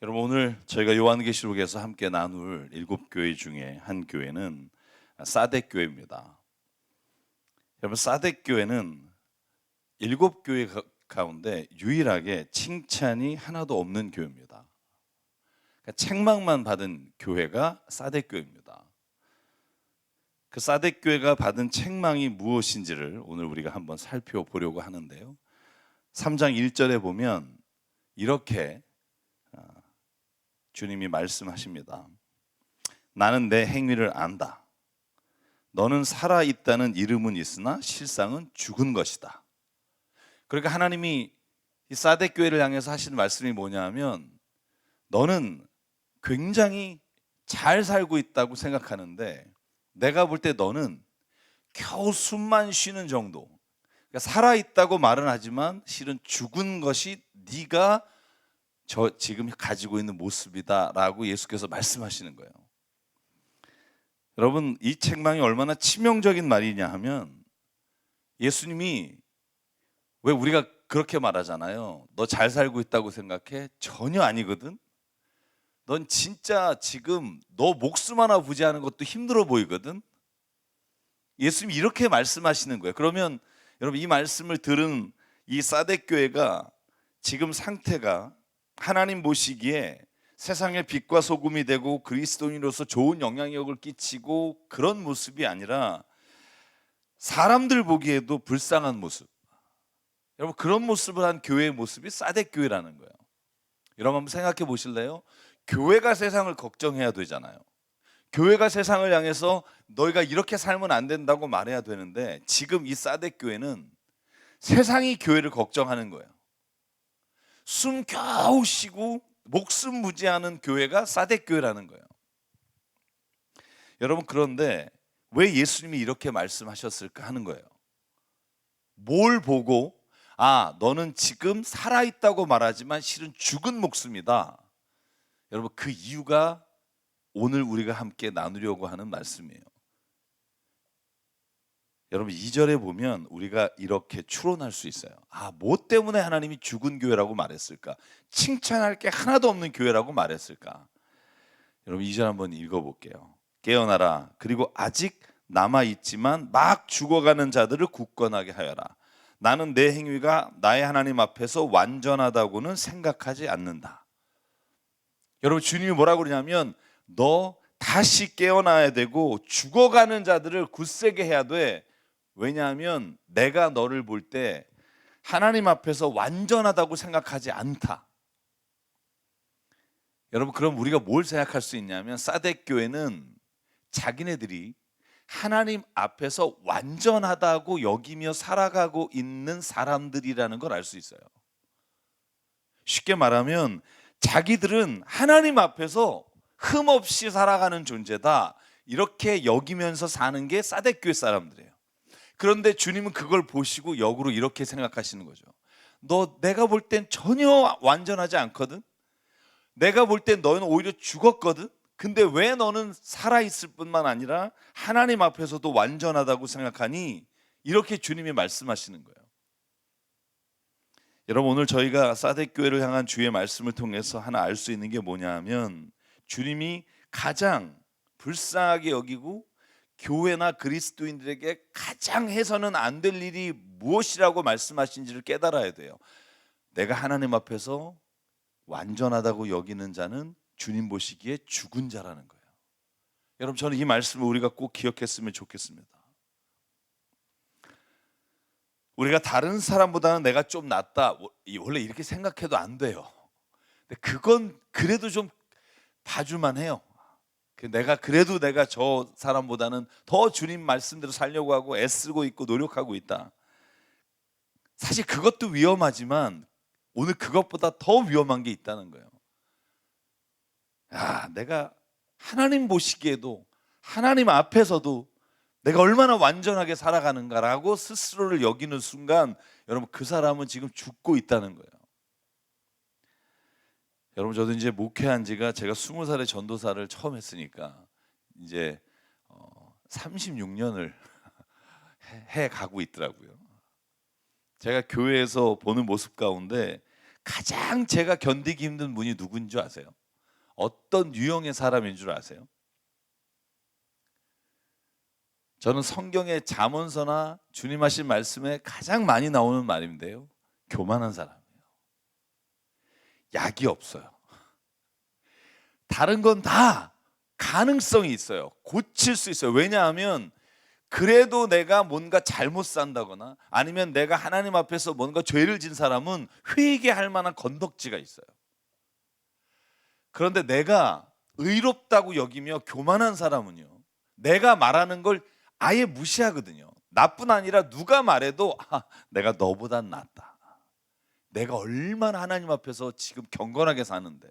여러분, 오늘 저희가 요한계시록에서 함께 나눌 7교회 중에 한 교회는 사뎃 교회입니다. 여러분, 사뎃 교회는 7교회 가운데 유일하게 칭찬이 하나도 없는 교회입니다. 그러니까 책망만 받은 교회가 사뎃 교회입니다. 그 사뎃 교회가 받은 책망이 무엇인지를 오늘 우리가 한번 살펴보려고 하는데요. 3장 1절에 보면 이렇게 주님이 말씀하십니다. 나는 내 행위를 안다. 너는 살아있다는 이름은 있으나 실상은 죽은 것이다. 그러니까 하나님이 이 사뎃 교회를 향해서 하시는 말씀이 뭐냐면, 너는 굉장히 잘 살고 있다고 생각하는데 내가 볼 때 너는 겨우 숨만 쉬는 정도, 그러니까 살아있다고 말은 하지만 실은 죽은 것이 네가 지금 가지고 있는 모습이다라고 예수께서 말씀하시는 거예요. 여러분, 이 책망이 얼마나 치명적인 말이냐 하면, 예수님이 왜 우리가 그렇게 말하잖아요. 너 잘 살고 있다고 생각해? 전혀 아니거든. 넌 진짜 지금 너 목숨 하나 부지하는 것도 힘들어 보이거든. 예수님이 이렇게 말씀하시는 거예요. 그러면 여러분, 이 말씀을 들은 이 사뎃 교회가 지금 상태가 하나님 보시기에 세상의 빛과 소금이 되고 그리스도인으로서 좋은 영향력을 끼치고 그런 모습이 아니라 사람들 보기에도 불쌍한 모습, 여러분, 그런 모습을 한 교회의 모습이 사뎃 교회라는 거예요. 여러분, 한번 생각해 보실래요? 교회가 세상을 걱정해야 되잖아요. 교회가 세상을 향해서 너희가 이렇게 살면 안 된다고 말해야 되는데, 지금 이 사뎃 교회는 세상이 교회를 걱정하는 거예요. 숨 겨우 쉬고 목숨 무지하는 교회가 사뎃 교회라는 거예요. 여러분, 그런데 왜 예수님이 이렇게 말씀하셨을까 하는 거예요. 뭘 보고 너는 지금 살아있다고 말하지만 실은 죽은 목숨이다. 여러분, 그 이유가 오늘 우리가 함께 나누려고 하는 말씀이에요. 여러분, 2절에 보면 우리가 이렇게 추론할 수 있어요. 뭐 때문에 하나님이 죽은 교회라고 말했을까? 칭찬할 게 하나도 없는 교회라고 말했을까? 여러분, 2절 한번 읽어볼게요. 깨어나라. 그리고 아직 남아있지만 막 죽어가는 자들을 굳건하게 하여라. 나는 내 행위가 나의 하나님 앞에서 완전하다고는 생각하지 않는다. 여러분, 주님이 뭐라고 그러냐면, 너 다시 깨어나야 되고 죽어가는 자들을 굳세게 해야 돼. 왜냐하면 내가 너를 볼 때 하나님 앞에서 완전하다고 생각하지 않다. 여러분, 그럼 우리가 뭘 생각할 수 있냐면, 사뎃 교회는 자기네들이 하나님 앞에서 완전하다고 여기며 살아가고 있는 사람들이라는 걸 알 수 있어요. 쉽게 말하면 자기들은 하나님 앞에서 흠없이 살아가는 존재다, 이렇게 여기면서 사는 게 사뎃 교회 사람들이에요. 그런데 주님은 그걸 보시고 역으로 이렇게 생각하시는 거죠. 내가 볼 땐 전혀 완전하지 않거든. 내가 볼 땐 너는 오히려 죽었거든. 근데 왜 너는 살아있을 뿐만 아니라 하나님 앞에서도 완전하다고 생각하니? 이렇게 주님이 말씀하시는 거예요. 여러분, 오늘 저희가 사뎃 교회를 향한 주의 말씀을 통해서 하나 알 수 있는 게 뭐냐 하면, 주님이 가장 불쌍하게 여기고 교회나 그리스도인들에게 가장 해서는 안 될 일이 무엇이라고 말씀하신지를 깨달아야 돼요. 내가 하나님 앞에서 완전하다고 여기는 자는 주님 보시기에 죽은 자라는 거예요. 여러분, 저는 이 말씀을 우리가 꼭 기억했으면 좋겠습니다. 우리가 다른 사람보다는 내가 좀 낫다, 원래 이렇게 생각해도 안 돼요. 근데 그건 그래도 좀 봐줄만 해요. 내가 저 사람보다는 더 주님 말씀대로 살려고 하고 애쓰고 있고 노력하고 있다. 사실 그것도 위험하지만 오늘 그것보다 더 위험한 게 있다는 거예요. 내가 하나님 보시기에도, 하나님 앞에서도 내가 얼마나 완전하게 살아가는가라고 스스로를 여기는 순간, 여러분, 그 사람은 지금 죽고 있다는 거예요. 여러분, 저도 이제 목회한 지가, 제가 20살에 전도사를 처음 했으니까 이제 36년을 해 가고 있더라고요. 제가 교회에서 보는 모습 가운데 가장 제가 견디기 힘든 분이 누구인 줄 아세요? 어떤 유형의 사람인 줄 아세요? 저는 성경의 잠언서나 주님 하신 말씀에 가장 많이 나오는 말인데요. 교만한 사람이에요. 약이 없어요. 다른 건 다 가능성이 있어요. 고칠 수 있어요. 왜냐하면 그래도 내가 뭔가 잘못 산다거나 아니면 내가 하나님 앞에서 뭔가 죄를 진 사람은 회개할 만한 건덕지가 있어요. 그런데 내가 의롭다고 여기며 교만한 사람은요, 내가 말하는 걸 아예 무시하거든요. 나뿐 아니라 누가 말해도 내가 너보단 낫다. 내가 얼마나 하나님 앞에서 지금 경건하게 사는데.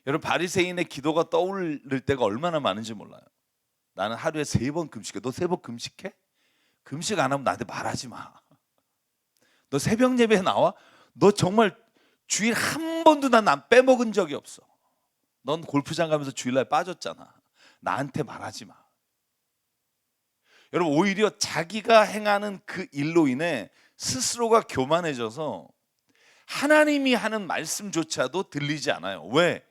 여러분, 바리새인의 기도가 떠오를 때가 얼마나 많은지 몰라요. 나는 하루에 3번 금식해. 너 3번 금식해? 금식 안 하면 나한테 말하지 마. 너 새벽 예배에 나와? 너 정말 주일 한 번도 난 빼먹은 적이 없어. 넌 골프장 가면서 주일날 빠졌잖아. 나한테 말하지 마. 여러분, 오히려 자기가 행하는 그 일로 인해 스스로가 교만해져서 하나님이 하는 말씀조차도 들리지 않아요. 왜?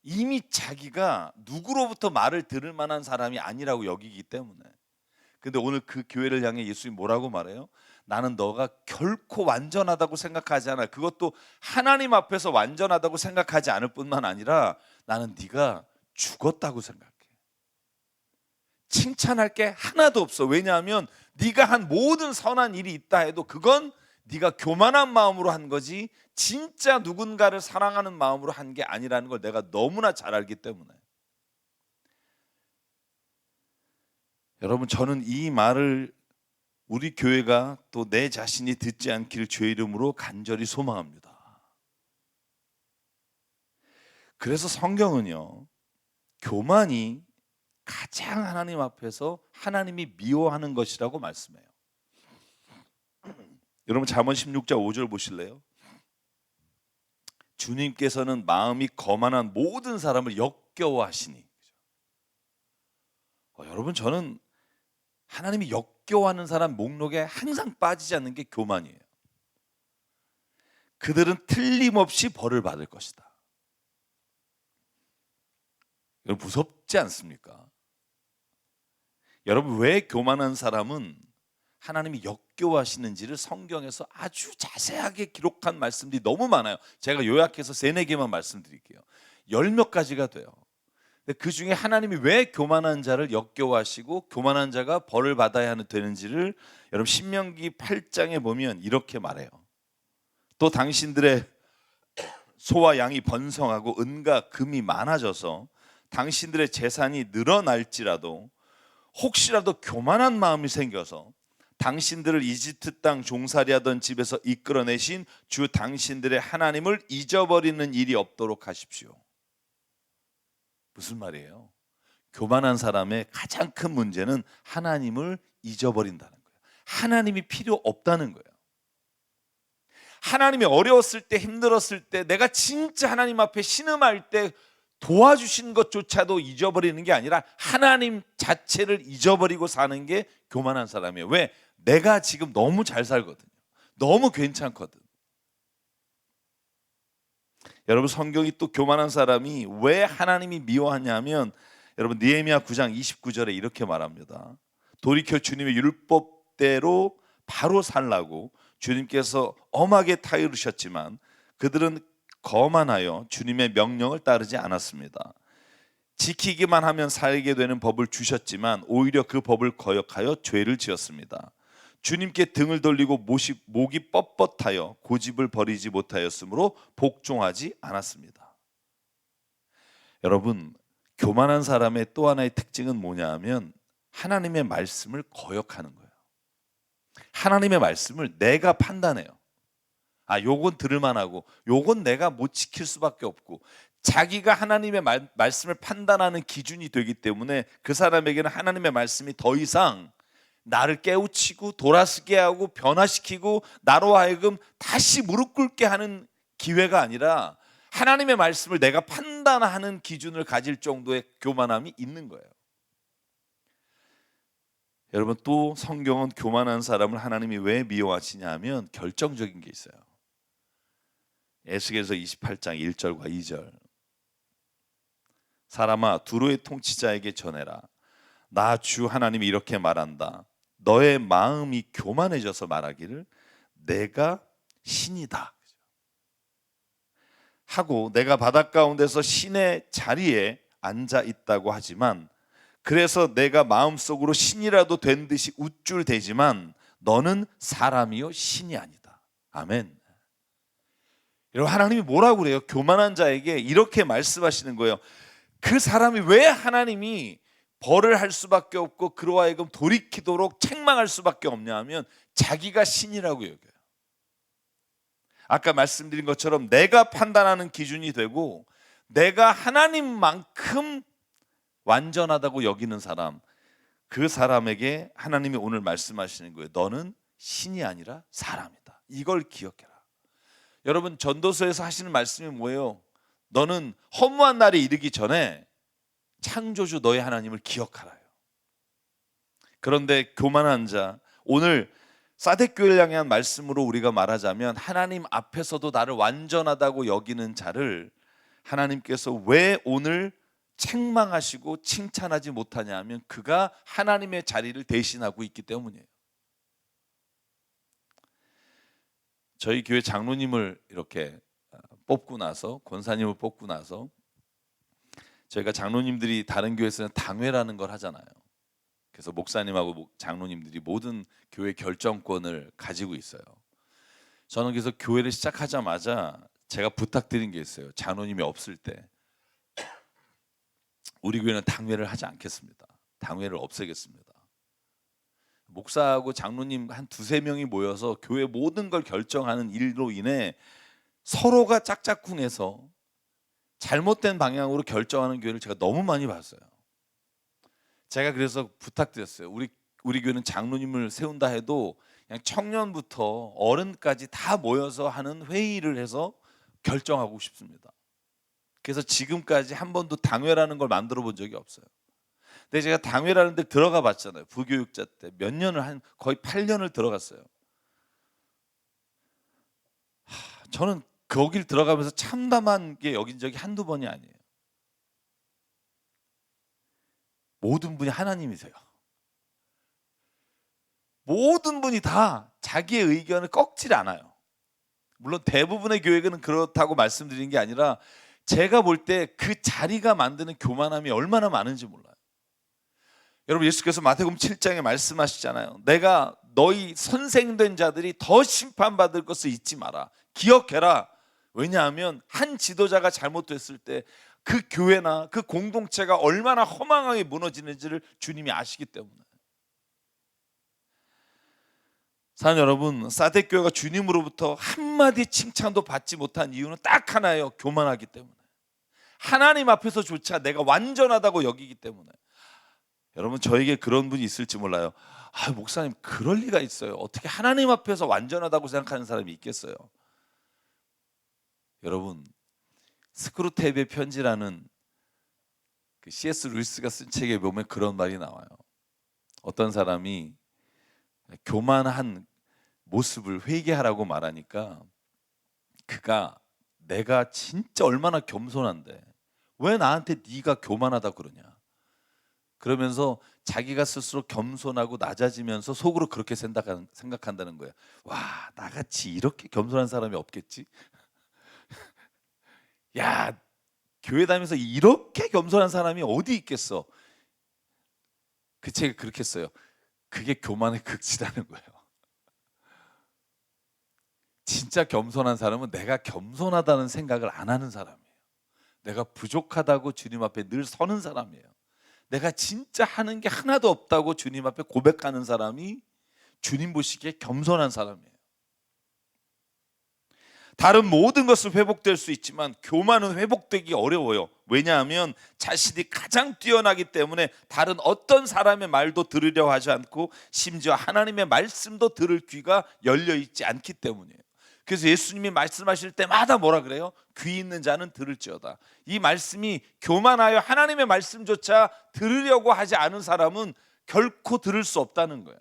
이미 자기가 누구로부터 말을 들을 만한 사람이 아니라고 여기기 때문에. 근데 오늘 그 교회를 향해 예수님 뭐라고 말해요? 나는 너가 결코 완전하다고 생각하지 않아. 그것도 하나님 앞에서 완전하다고 생각하지 않을 뿐만 아니라 나는 네가 죽었다고 생각해. 칭찬할 게 하나도 없어. 왜냐하면 네가 한 모든 선한 일이 있다 해도 그건 네가 교만한 마음으로 한 거지 진짜 누군가를 사랑하는 마음으로 한 게 아니라는 걸 내가 너무나 잘 알기 때문에. 여러분, 저는 이 말을 우리 교회가 또 내 자신이 듣지 않기를 주의 이름으로 간절히 소망합니다. 그래서 성경은요, 교만이 가장 하나님 앞에서 하나님이 미워하는 것이라고 말씀해요. 여러분, 잠언 16장 5절 보실래요? 주님께서는 마음이 거만한 모든 사람을 역겨워하시니. 여러분, 저는 하나님이 역겨워하는 사람 목록에 항상 빠지지 않는 게 교만이에요. 그들은 틀림없이 벌을 받을 것이다. 여러분, 무섭지 않습니까? 여러분, 왜 교만한 사람은 하나님이 역겨워하시는지를 성경에서 아주 자세하게 기록한 말씀들이 너무 많아요. 제가 요약해서 3-4개만 말씀드릴게요. 10몇 가지가 돼요. 그 중에 하나님이 왜 교만한 자를 역겨워하시고 교만한 자가 벌을 받아야 되는지를 여러분 신명기 8장에 보면 이렇게 말해요. 또 당신들의 소와 양이 번성하고 은과 금이 많아져서 당신들의 재산이 늘어날지라도 혹시라도 교만한 마음이 생겨서 당신들을 이집트 땅 종살이하던 집에서 이끌어내신 주 당신들의 하나님을 잊어버리는 일이 없도록 하십시오. 무슨 말이에요? 교만한 사람의 가장 큰 문제는 하나님을 잊어버린다는 거예요. 하나님이 필요 없다는 거예요. 하나님이 어려웠을 때, 힘들었을 때, 내가 진짜 하나님 앞에 신음할 때 도와주신 것조차도 잊어버리는 게 아니라 하나님 자체를 잊어버리고 사는 게 교만한 사람이에요. 왜? 내가 지금 너무 잘 살거든요. 너무 괜찮거든. 여러분, 성경이 또 교만한 사람이 왜 하나님이 미워하냐면 여러분 느헤미야 9장 29절에 이렇게 말합니다. 돌이켜 주님의 율법대로 바로 살라고 주님께서 엄하게 타이르셨지만 그들은 거만하여 주님의 명령을 따르지 않았습니다. 지키기만 하면 살게 되는 법을 주셨지만 오히려 그 법을 거역하여 죄를 지었습니다. 주님께 등을 돌리고 목이 뻣뻣하여 고집을 버리지 못하였으므로 복종하지 않았습니다. 여러분, 교만한 사람의 또 하나의 특징은 뭐냐 하면 하나님의 말씀을 거역하는 거예요. 하나님의 말씀을 내가 판단해요. 요건 들을만하고 요건 내가 못 지킬 수밖에 없고 자기가 하나님의 말씀을 판단하는 기준이 되기 때문에 그 사람에게는 하나님의 말씀이 더 이상 나를 깨우치고 돌아서게 하고 변화시키고 나로 하여금 다시 무릎 꿇게 하는 기회가 아니라 하나님의 말씀을 내가 판단하는 기준을 가질 정도의 교만함이 있는 거예요. 여러분, 또 성경은 교만한 사람을 하나님이 왜 미워하시냐 하면 결정적인 게 있어요. 에스겔서 28장 1절과 2절. 사람아, 두로의 통치자에게 전해라. 나 주 하나님이 이렇게 말한다. 너의 마음이 교만해져서 말하기를 내가 신이다 하고 내가 바닷 가운데서 신의 자리에 앉아 있다고 하지만, 그래서 내가 마음속으로 신이라도 된 듯이 우쭐대지만 너는 사람이요 신이 아니다. 아멘. 여러분, 하나님이 뭐라고 그래요? 교만한 자에게 이렇게 말씀하시는 거예요. 그 사람이 왜 하나님이 벌을 할 수밖에 없고 그로 하여금 돌이키도록 책망할 수밖에 없냐 하면 자기가 신이라고 여겨요. 아까 말씀드린 것처럼 내가 판단하는 기준이 되고 내가 하나님만큼 완전하다고 여기는 사람, 그 사람에게 하나님이 오늘 말씀하시는 거예요. 너는 신이 아니라 사람이다. 이걸 기억해라. 여러분, 전도서에서 하시는 말씀이 뭐예요? 너는 허무한 날이 이르기 전에 창조주 너의 하나님을 기억하라요. 그런데 교만한 자, 오늘 사대교회를 향한 말씀으로 우리가 말하자면 하나님 앞에서도 나를 완전하다고 여기는 자를 하나님께서 왜 오늘 책망하시고 칭찬하지 못하냐 하면 그가 하나님의 자리를 대신하고 있기 때문이에요. 저희 교회 장로님을 이렇게 뽑고 나서, 권사님을 뽑고 나서 저희가 장로님들이 다른 교회에서는 당회라는 걸 하잖아요. 그래서 목사님하고 장로님들이 모든 교회 결정권을 가지고 있어요. 저는 그래서 교회를 시작하자마자 제가 부탁드린 게 있어요. 장로님이 없을 때 우리 교회는 당회를 하지 않겠습니다. 당회를 없애겠습니다. 목사하고 장로님 한 두세 명이 모여서 교회 모든 걸 결정하는 일로 인해 서로가 짝짝꿍해서 잘못된 방향으로 결정하는 교회를 제가 너무 많이 봤어요. 제가 그래서 부탁드렸어요. 우리 교회는 장로님을 세운다 해도 그냥 청년부터 어른까지 다 모여서 하는 회의를 해서 결정하고 싶습니다. 그래서 지금까지 한 번도 당회라는 걸 만들어 본 적이 없어요. 근데 제가 당회라는 데 들어가 봤잖아요. 부교육자 때 몇 년을 거의 8년을 들어갔어요. 저는 거길 들어가면서 참담한 게 여긴 적이 한두 번이 아니에요. 모든 분이 하나님이세요. 모든 분이 다 자기의 의견을 꺾질 않아요. 물론 대부분의 교회는 그렇다고 말씀드리는 게 아니라 제가 볼 때 그 자리가 만드는 교만함이 얼마나 많은지 몰라요. 여러분, 예수께서 마태복음 7장에 말씀하시잖아요. 내가 너희 선생된 자들이 더 심판받을 것을 잊지 마라. 기억해라. 왜냐하면 한 지도자가 잘못됐을 때 그 교회나 그 공동체가 얼마나 허망하게 무너지는지를 주님이 아시기 때문에. 사랑하는 여러분, 사대교회가 주님으로부터 한마디 칭찬도 받지 못한 이유는 딱 하나예요. 교만하기 때문에. 하나님 앞에서조차 내가 완전하다고 여기기 때문에. 여러분, 저에게 그런 분이 있을지 몰라요. 목사님, 그럴 리가 있어요. 어떻게 하나님 앞에서 완전하다고 생각하는 사람이 있겠어요? 여러분, 스크루테이프의 편지라는 그 C.S. 루이스가 쓴 책에 보면 그런 말이 나와요. 어떤 사람이 교만한 모습을 회개하라고 말하니까 그가 내가 진짜 얼마나 겸손한데 왜 나한테 네가 교만하다고 그러냐, 그러면서 자기가 스스로 겸손하고 낮아지면서 속으로 그렇게 생각한다는 거예요. 와, 나같이 이렇게 겸손한 사람이 없겠지? 야, 교회 다니면서 이렇게 겸손한 사람이 어디 있겠어? 그 책에 그렇게 써요. 그게 교만의 극치라는 거예요. 진짜 겸손한 사람은 내가 겸손하다는 생각을 안 하는 사람이에요. 내가 부족하다고 주님 앞에 늘 서는 사람이에요. 내가 진짜 하는 게 하나도 없다고 주님 앞에 고백하는 사람이 주님 보시기에 겸손한 사람이에요. 다른 모든 것은 회복될 수 있지만 교만은 회복되기 어려워요. 왜냐하면 자신이 가장 뛰어나기 때문에 다른 어떤 사람의 말도 들으려 하지 않고 심지어 하나님의 말씀도 들을 귀가 열려 있지 않기 때문이에요. 그래서 예수님이 말씀하실 때마다 뭐라 그래요? 귀 있는 자는 들을지어다. 이 말씀이 교만하여 하나님의 말씀조차 들으려고 하지 않은 사람은 결코 들을 수 없다는 거예요.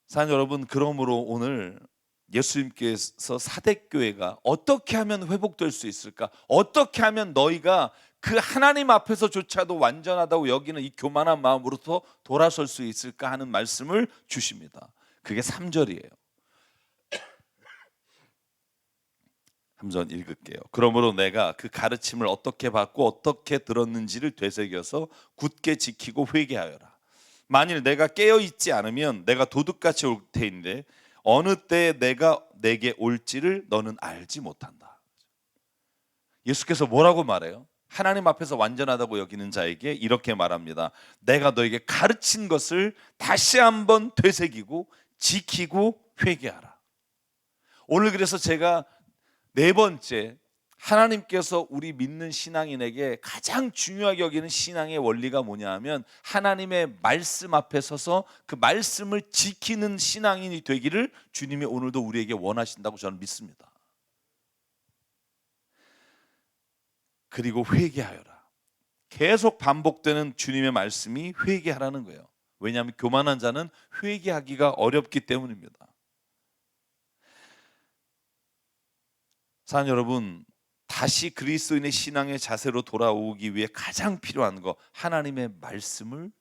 사랑하는 여러분, 그러므로 오늘 예수님께서 사대교회가 어떻게 하면 회복될 수 있을까? 어떻게 하면 너희가 그 하나님 앞에서조차도 완전하다고 여기는 이 교만한 마음으로서 돌아설 수 있을까 하는 말씀을 주십니다. 그게 3절이에요. 한번 읽을게요. 그러므로 내가 그 가르침을 어떻게 받고 어떻게 들었는지를 되새겨서 굳게 지키고 회개하여라. 만일 내가 깨어 있지 않으면 내가 도둑같이 올 테인데 어느 때에 내가 내게 올지를 너는 알지 못한다. 예수께서 뭐라고 말해요? 하나님 앞에서 완전하다고 여기는 자에게 이렇게 말합니다. 내가 너에게 가르친 것을 다시 한번 되새기고 지키고 회개하라. 오늘 그래서 제가 네 번째, 하나님께서 우리 믿는 신앙인에게 가장 중요하게 여기는 신앙의 원리가 뭐냐 하면 하나님의 말씀 앞에 서서 그 말씀을 지키는 신앙인이 되기를 주님이 오늘도 우리에게 원하신다고 저는 믿습니다. 그리고 회개하여라. 계속 반복되는 주님의 말씀이 회개하라는 거예요. 왜냐하면 교만한 자는 회개하기가 어렵기 때문입니다. 사랑하는 여러분, 다시 그리스도인의 신앙의 자세로 돌아오기 위해 가장 필요한 거 하나님의 말씀을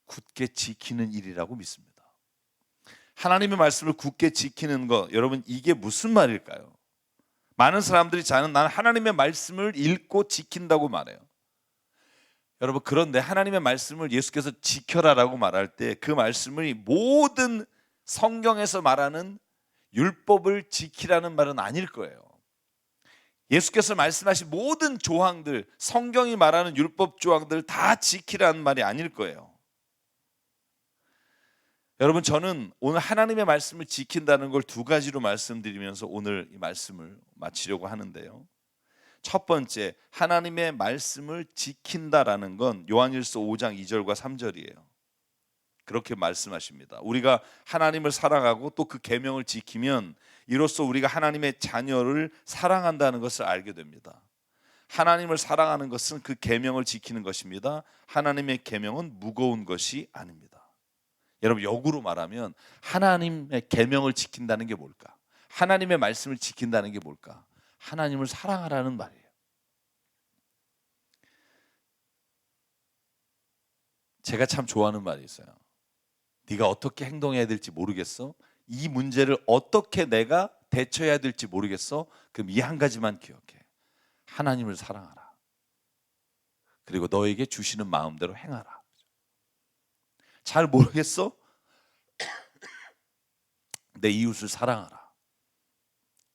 굳게 지키는 일이라고 믿습니다. 하나님의 말씀을 굳게 지키는 거, 여러분 이게 무슨 말일까요? 많은 사람들이 나는 하나님의 말씀을 읽고 지킨다고 말해요. 여러분 그런데 하나님의 말씀을 예수께서 지켜라라고 말할 때 그 말씀이 모든 성경에서 말하는 율법을 지키라는 말은 아닐 거예요. 예수께서 말씀하신 모든 조항들, 성경이 말하는 율법 조항들 다 지키라는 말이 아닐 거예요. 여러분 저는 오늘 하나님의 말씀을 지킨다는 걸 두 가지로 말씀드리면서 오늘 이 말씀을 마치려고 하는데요. 첫 번째, 하나님의 말씀을 지킨다라는 건 요한일서 5장 2절과 3절이에요. 그렇게 말씀하십니다. 우리가 하나님을 사랑하고 또 그 계명을 지키면 이로써 우리가 하나님의 자녀를 사랑한다는 것을 알게 됩니다. 하나님을 사랑하는 것은 그 계명을 지키는 것입니다. 하나님의 계명은 무거운 것이 아닙니다. 여러분 역으로 말하면 하나님의 계명을 지킨다는 게 뭘까? 하나님의 말씀을 지킨다는 게 뭘까? 하나님을 사랑하라는 말이에요. 제가 참 좋아하는 말이 있어요. 네가 어떻게 행동해야 될지 모르겠어? 이 문제를 어떻게 내가 대처해야 될지 모르겠어? 그럼 이 한 가지만 기억해. 하나님을 사랑하라. 그리고 너에게 주시는 마음대로 행하라. 잘 모르겠어? 내 이웃을 사랑하라.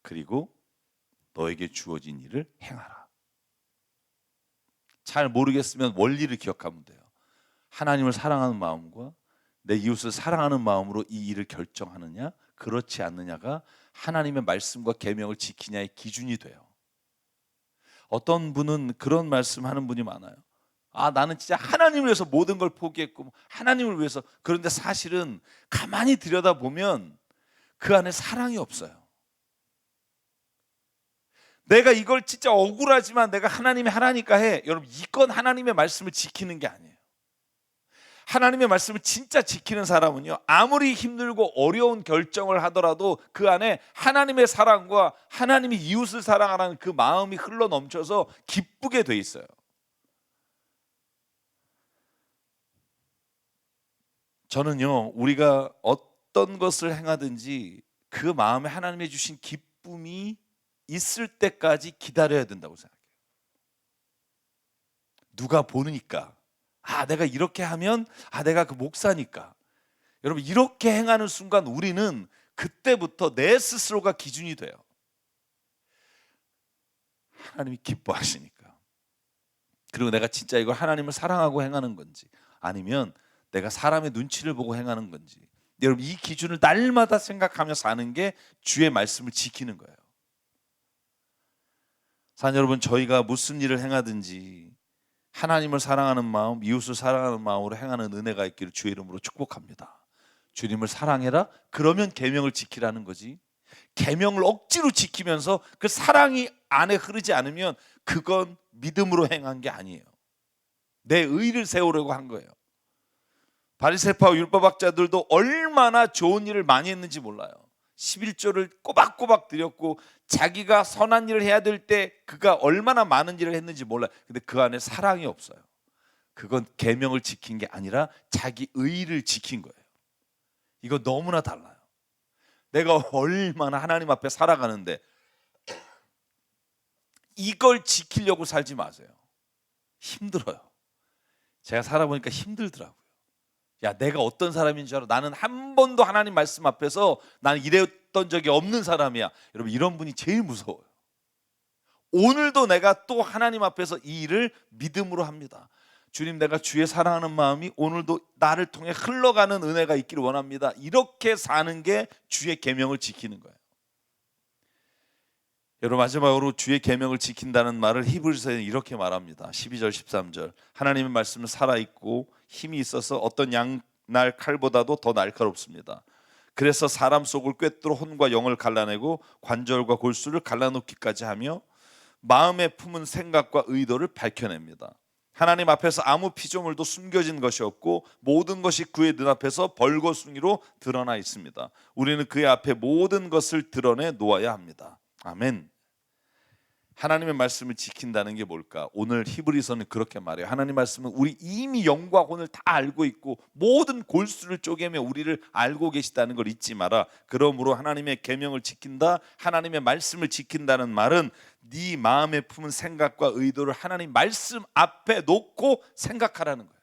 그리고 너에게 주어진 일을 행하라. 잘 모르겠으면 원리를 기억하면 돼요. 하나님을 사랑하는 마음과 내 이웃을 사랑하는 마음으로 이 일을 결정하느냐 그렇지 않느냐가 하나님의 말씀과 계명을 지키냐의 기준이 돼요. 어떤 분은 그런 말씀하는 분이 많아요. 나는 진짜 하나님을 위해서 모든 걸 포기했고 하나님을 위해서. 그런데 사실은 가만히 들여다보면 그 안에 사랑이 없어요. 내가 이걸 진짜 억울하지만 내가 하나님이 하라니까 해. 여러분 이건 하나님의 말씀을 지키는 게 아니에요. 하나님의 말씀을 진짜 지키는 사람은요, 아무리 힘들고 어려운 결정을 하더라도 그 안에 하나님의 사랑과 하나님이 이웃을 사랑하라는 그 마음이 흘러 넘쳐서 기쁘게 돼 있어요. 저는요, 우리가 어떤 것을 행하든지 그 마음에 하나님이 주신 기쁨이 있을 때까지 기다려야 된다고 생각해요. 누가 보니까 내가 이렇게 하면 내가 그 목사니까. 여러분 이렇게 행하는 순간 우리는 그때부터 내 스스로가 기준이 돼요. 하나님이 기뻐하시니까. 그리고 내가 진짜 이걸 하나님을 사랑하고 행하는 건지 아니면 내가 사람의 눈치를 보고 행하는 건지. 여러분 이 기준을 날마다 생각하며 사는 게 주의 말씀을 지키는 거예요. 사랑 여러분, 저희가 무슨 일을 행하든지 하나님을 사랑하는 마음, 이웃을 사랑하는 마음으로 행하는 은혜가 있기를 주의 이름으로 축복합니다. 주님을 사랑해라? 그러면 계명을 지키라는 거지. 계명을 억지로 지키면서 그 사랑이 안에 흐르지 않으면 그건 믿음으로 행한 게 아니에요. 내 의를 세우려고 한 거예요. 바리새파와 율법학자들도 얼마나 좋은 일을 많이 했는지 몰라요. 11조를 꼬박꼬박 드렸고 자기가 선한 일을 해야 될 때 그가 얼마나 많은 일을 했는지 몰라요. 근데 그 안에 사랑이 없어요. 그건 계명을 지킨 게 아니라 자기 의를 지킨 거예요. 이거 너무나 달라요. 내가 얼마나 하나님 앞에 살아가는데 이걸 지키려고 살지 마세요. 힘들어요. 제가 살아보니까 힘들더라고요. 야, 내가 어떤 사람인 줄 알아? 나는 한 번도 하나님 말씀 앞에서 나는 이랬던 적이 없는 사람이야. 여러분, 이런 분이 제일 무서워요. 오늘도 내가 또 하나님 앞에서 이 일을 믿음으로 합니다. 주님, 내가 주의 사랑하는 마음이 오늘도 나를 통해 흘러가는 은혜가 있기를 원합니다. 이렇게 사는 게 주의 계명을 지키는 거예요. 여러분, 마지막으로 주의 계명을 지킨다는 말을 히브리서에는 이렇게 말합니다. 12절 13절 하나님의 말씀은 살아있고 힘이 있어서 어떤 양날 칼보다도 더 날카롭습니다. 그래서 사람 속을 꿰뚫어 혼과 영을 갈라내고 관절과 골수를 갈라놓기까지 하며 마음에 품은 생각과 의도를 밝혀냅니다. 하나님 앞에서 아무 피조물도 숨겨진 것이 없고 모든 것이 그의 눈앞에서 벌거숭이로 드러나 있습니다. 우리는 그의 앞에 모든 것을 드러내 놓아야 합니다. 아멘. 하나님의 말씀을 지킨다는 게 뭘까? 오늘 히브리서는 그렇게 말해요. 하나님 말씀은 우리 이미 영과 혼을 다 알고 있고 모든 골수를 쪼개며 우리를 알고 계시다는 걸 잊지 마라. 그러므로 하나님의 계명을 지킨다, 하나님의 말씀을 지킨다는 말은 네 마음에 품은 생각과 의도를 하나님 말씀 앞에 놓고 생각하라는 거예요.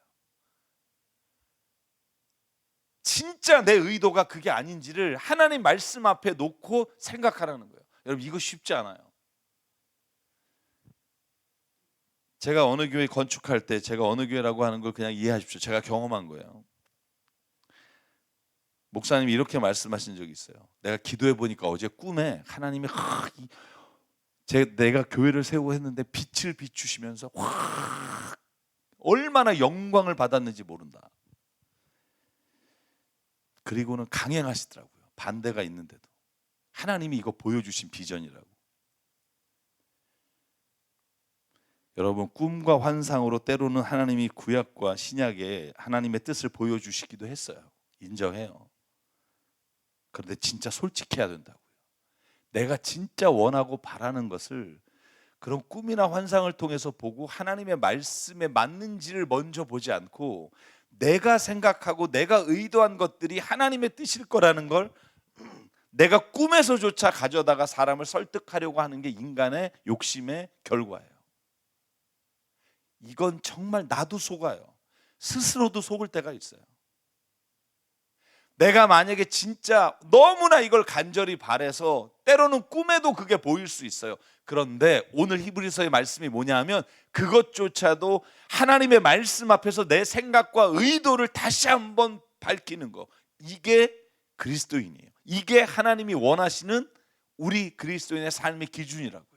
진짜 내 의도가 그게 아닌지를 하나님 말씀 앞에 놓고 생각하라는 거예요. 여러분, 이거 쉽지 않아요. 제가 어느 교회 건축할 때 제가 어느 교회라고 하는 걸 그냥 이해하십시오. 제가 경험한 거예요. 목사님이 이렇게 말씀하신 적이 있어요. 내가 기도해 보니까 어제 꿈에 하나님이 내가 교회를 세우고 했는데 빛을 비추시면서 확 얼마나 영광을 받았는지 모른다. 그리고는 강행하시더라고요. 반대가 있는데도 하나님이 이거 보여주신 비전이라고. 여러분, 꿈과 환상으로 때로는 하나님이 구약과 신약에 하나님의 뜻을 보여주시기도 했어요. 인정해요. 그런데 진짜 솔직해야 된다고요. 내가 진짜 원하고 바라는 것을 그런 꿈이나 환상을 통해서 보고 하나님의 말씀에 맞는지를 먼저 보지 않고 내가 생각하고 내가 의도한 것들이 하나님의 뜻일 거라는 걸 내가 꿈에서조차 가져다가 사람을 설득하려고 하는 게 인간의 욕심의 결과예요. 이건 정말 나도 속아요. 스스로도 속을 때가 있어요. 내가 만약에 진짜 너무나 이걸 간절히 바라서 때로는 꿈에도 그게 보일 수 있어요. 그런데 오늘 히브리서의 말씀이 뭐냐 하면 그것조차도 하나님의 말씀 앞에서 내 생각과 의도를 다시 한번 밝히는 거. 이게 그리스도인이에요. 이게 하나님이 원하시는 우리 그리스도인의 삶의 기준이라고요.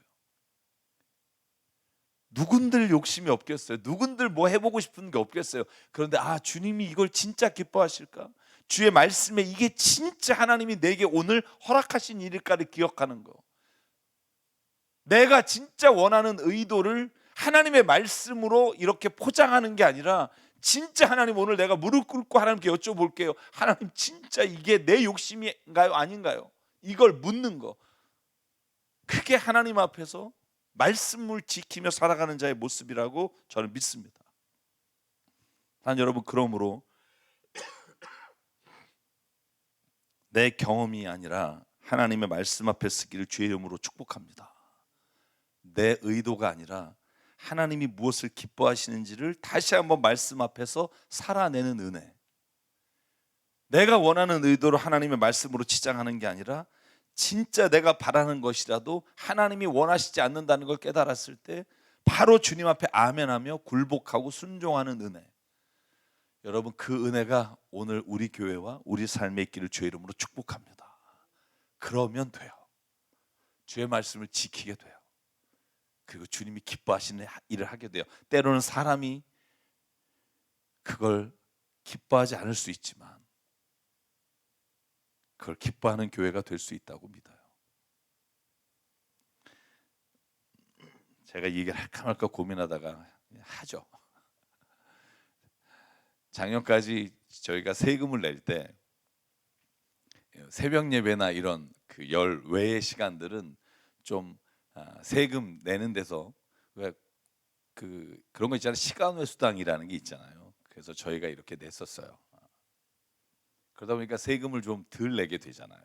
누군들 욕심이 없겠어요? 누군들 뭐 해보고 싶은 게 없겠어요? 그런데 주님이 이걸 진짜 기뻐하실까? 주의 말씀에 이게 진짜 하나님이 내게 오늘 허락하신 일일까를 기억하는 거. 내가 진짜 원하는 의도를 하나님의 말씀으로 이렇게 포장하는 게 아니라 진짜 하나님, 오늘 내가 무릎 꿇고 하나님께 여쭤볼게요. 하나님, 진짜 이게 내 욕심인가요? 아닌가요? 이걸 묻는 거. 그게 하나님 앞에서 말씀을 지키며 살아가는 자의 모습이라고 저는 믿습니다. 단 여러분, 그러므로 내 경험이 아니라 하나님의 말씀 앞에 서기를 주의 이름으로 축복합니다. 내 의도가 아니라 하나님이 무엇을 기뻐하시는지를 다시 한번 말씀 앞에서 살아내는 은혜. 내가 원하는 의도로 하나님의 말씀으로 치장하는 게 아니라 진짜 내가 바라는 것이라도 하나님이 원하시지 않는다는 걸 깨달았을 때 바로 주님 앞에 아멘하며 굴복하고 순종하는 은혜. 여러분, 그 은혜가 오늘 우리 교회와 우리 삶에 있기를 주의 이름으로 축복합니다. 그러면 돼요. 주의 말씀을 지키게 돼요. 그리고 주님이 기뻐하시는 일을 하게 돼요. 때로는 사람이 그걸 기뻐하지 않을 수 있지만 그걸 기뻐하는 교회가 될 수 있다고 믿어요. 제가 이 얘기를 할까 말까 고민하다가 하죠. 작년까지 저희가 세금을 낼 때 새벽 예배나 이런 그 열 외의 시간들은 좀 세금 내는 데서 왜 그런 거 있잖아요. 시간외 수당이라는 게 있잖아요. 그래서 저희가 이렇게 냈었어요. 그러다 보니까 세금을 좀 덜 내게 되잖아요.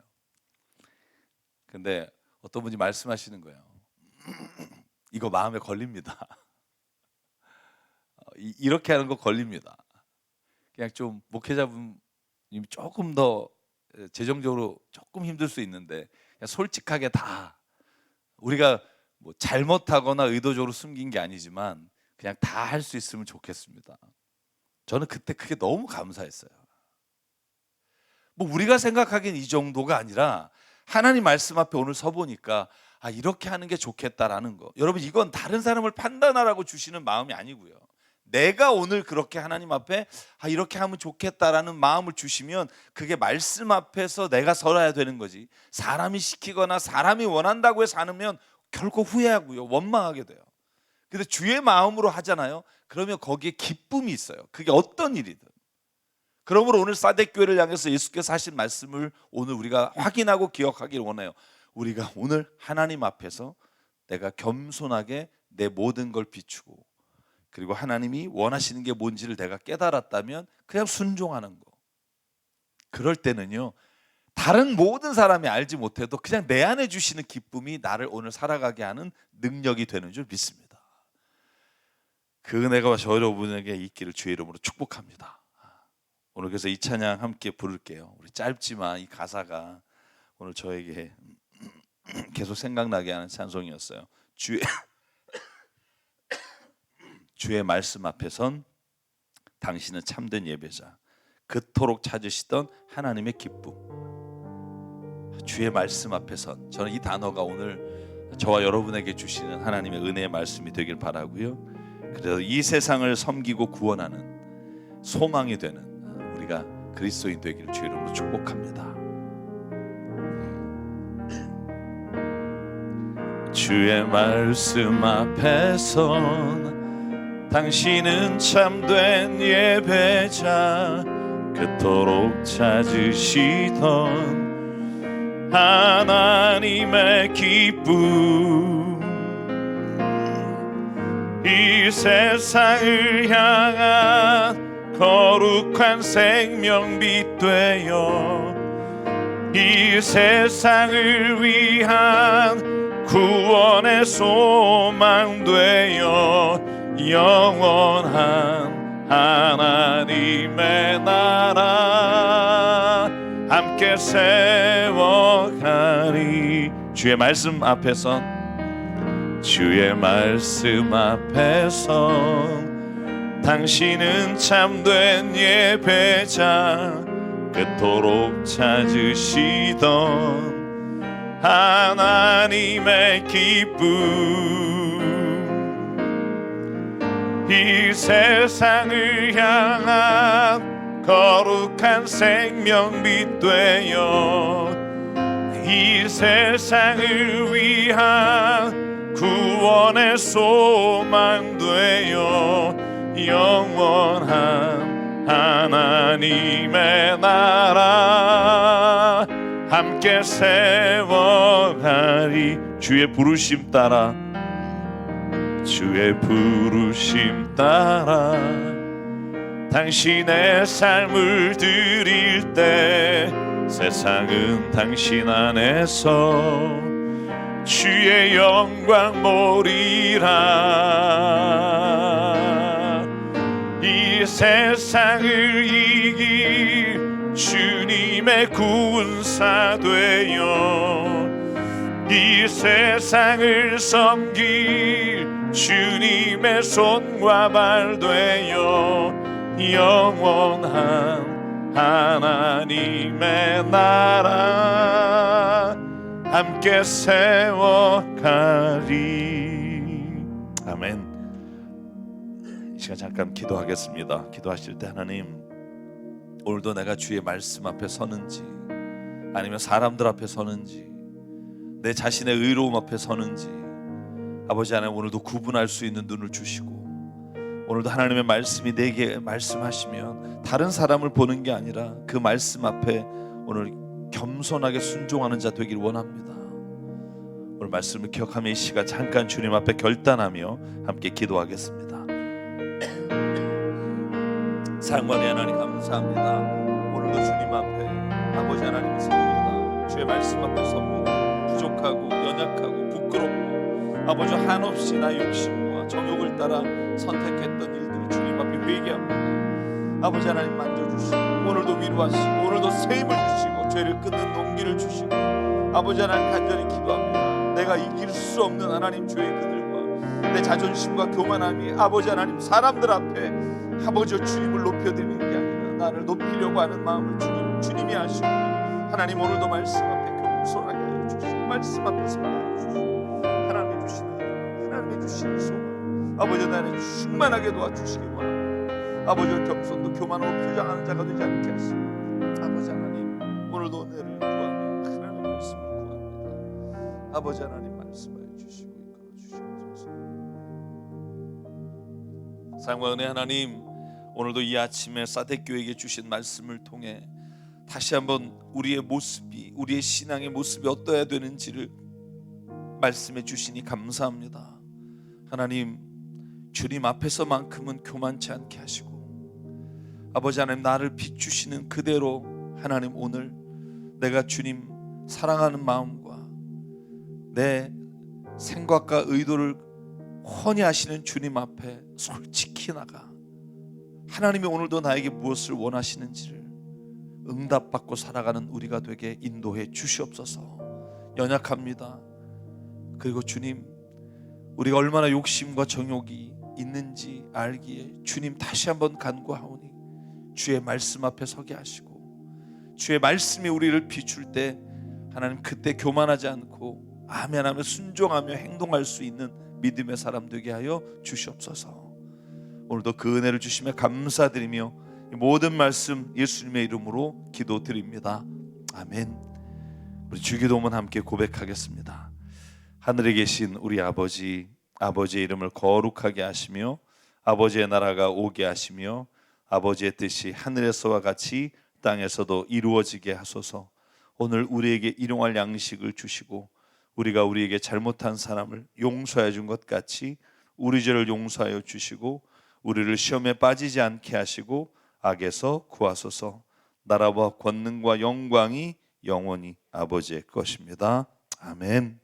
근데 어떤 분이 말씀하시는 거예요. 이거 마음에 걸립니다. 이렇게 하는 거 걸립니다. 그냥 좀 목회자분이 조금 더 재정적으로 조금 힘들 수 있는데 그냥 솔직하게 다 우리가 뭐 잘못하거나 의도적으로 숨긴 게 아니지만 그냥 다 할 수 있으면 좋겠습니다. 저는 그때 그게 너무 감사했어요. 뭐 우리가 생각하기엔 이 정도가 아니라 하나님 말씀 앞에 오늘 서 보니까 이렇게 하는 게 좋겠다라는 거. 여러분 이건 다른 사람을 판단하라고 주시는 마음이 아니고요. 내가 오늘 그렇게 하나님 앞에 이렇게 하면 좋겠다라는 마음을 주시면 그게 말씀 앞에서 내가 서야 되는 거지. 사람이 시키거나 사람이 원한다고 해서 하면 결코 후회하고요. 원망하게 돼요. 근데 주의 마음으로 하잖아요. 그러면 거기에 기쁨이 있어요. 그게 어떤 일이든. 그러므로 오늘 사뎃교회를 향해서 예수께서 하신 말씀을 오늘 우리가 확인하고 기억하기를 원해요. 우리가 오늘 하나님 앞에서 내가 겸손하게 내 모든 걸 비추고 그리고 하나님이 원하시는 게 뭔지를 내가 깨달았다면 그냥 순종하는 거. 그럴 때는요, 다른 모든 사람이 알지 못해도 그냥 내 안에 주시는 기쁨이 나를 오늘 살아가게 하는 능력이 되는 줄 믿습니다. 그 은혜가 저 여러분에게 있기를 주의 이름으로 축복합니다. 오늘 그래서 이 찬양 함께 부를게요. 우리 짧지만 이 가사가 오늘 저에게 계속 생각나게 하는 찬송이었어요. 주의 말씀 앞에 선 당신은 참된 예배자, 그토록 찾으시던 하나님의 기쁨. 주의 말씀 앞에 선, 저는 이 단어가 오늘 저와 여러분에게 주시는 하나님의 은혜의 말씀이 되길 바라고요. 그래서 이 세상을 섬기고 구원하는 소망이 되는 우리가 그리스도인 되기를 주의 이름으로 축복합니다. 주의 말씀 앞에 선 당신은 참된 예배자, 그토록 찾으시던 하나님의 기쁨. 이 세상을 향한 거룩한 생명빛 되어 이 세상을 위한 구원의 소망 되어 영원한 하나님의 나라 함께 세워가리. 주의 말씀 앞에선 주의 말씀 앞에선 당신은 참된 예배자, 그토록 찾으시던 하나님의 기쁨. 이 세상을 향한 거룩한 생명빛 되어 이 세상을 위한 구원의 소망 되어 영원한 하나님의 나라 함께 세워가리. 주의 부르심 따라 주의 부르심 따라 당신의 삶을 드릴 때 세상은 당신 안에서 주의 영광 보리라. 이 세상을 이길 주님의 군사 되어 이 세상을 섬길 주님의 손과 발 되어 영원한 하나님의 나라 함께 세워가리. 아멘. 이 시간 잠깐 기도하겠습니다. 기도하실 때 하나님, 오늘도 내가 주의 말씀 앞에 서는지 아니면 사람들 앞에 서는지 내 자신의 의로움 앞에 서는지 아버지 하나님 오늘도 구분할 수 있는 눈을 주시고 오늘도 하나님의 말씀이 내게 말씀하시면 다른 사람을 보는 게 아니라 그 말씀 앞에 오늘 겸손하게 순종하는 자 되길 원합니다. 오늘 말씀을 기억하며 이 시간 잠깐 주님 앞에 결단하며 함께 기도하겠습니다. 사랑받는 하나님 감사합니다. 오늘도 주님 앞에 아버지 하나님 섭니다. 주의 말씀 앞에 섭니다. 부족하고 연약하고 부끄럽고 아버지 한없이 나의 욕심과 정욕을 따라 선택했던 일들을 주님 앞에 회개합니다. 아버지 하나님 만져주시고 오늘도 위로하시고 오늘도 새 힘을 주시고 죄를 끊는 용기를 주시고 아버지 하나님 간절히 기도합니다. 내가 이길 수 없는 하나님 죄의 그늘과 내 자존심과 교만함이 아버지 하나님 사람들 앞에 아버지 주님을 높여드리는 게 아니라 나를 높이려고 하는 마음을 주님이 아시고 하나님 오늘도 말씀 앞에 겸손하게 하여 주시고 말씀 앞에 서게 하여 주시고 하나님의 주시는 은혜 하나님의 주시는 소망 아버지 나를 충만하게 도와주시기 원합니다. 아버지 겸손도 교만으로 표장하는 자가 되지 않게 하시고 아버지 하나님 오늘도 은혜를 구하며 하나님의 말씀을 구합니다. 아버지 하나님 말씀하여 주시고 이끌어 주시옵소서. 사랑과 은혜 하나님 오늘도 이 아침에 사대교회에게 주신 말씀을 통해 다시 한번 우리의 모습이 우리의 신앙의 모습이 어떠해야 되는지를 말씀해 주시니 감사합니다. 하나님 주님 앞에서만큼은 교만치 않게 하시고 아버지 하나님 나를 비추시는 그대로 하나님 오늘 내가 주님 사랑하는 마음과 내 생각과 의도를 훤히 하시는 주님 앞에 솔직히 나가 하나님이 오늘도 나에게 무엇을 원하시는지를 응답받고 살아가는 우리가 되게 인도해 주시옵소서. 연약합니다. 그리고 주님 우리가 얼마나 욕심과 정욕이 있는지 알기에 주님 다시 한번 간구하오니 주의 말씀 앞에 서게 하시고 주의 말씀이 우리를 비출 때 하나님 그때 교만하지 않고 아멘하며 순종하며 행동할 수 있는 믿음의 사람 되게 하여 주시옵소서. 오늘도 그 은혜를 주시며 감사드리며 이 모든 말씀 예수님의 이름으로 기도드립니다. 아멘. 우리 주기도문 함께 고백하겠습니다. 하늘에 계신 우리 아버지, 아버지의 이름을 거룩하게 하시며 아버지의 나라가 오게 하시며 아버지의 뜻이 하늘에서와 같이 땅에서도 이루어지게 하소서. 오늘 우리에게 일용할 양식을 주시고 우리가 우리에게 잘못한 사람을 용서해 준 것 같이 우리 죄를 용서하여 주시고 우리를 시험에 빠지지 않게 하시고 악에서 구하소서. 나라와 권능과 영광이 영원히 아버지의 것입니다. 아멘.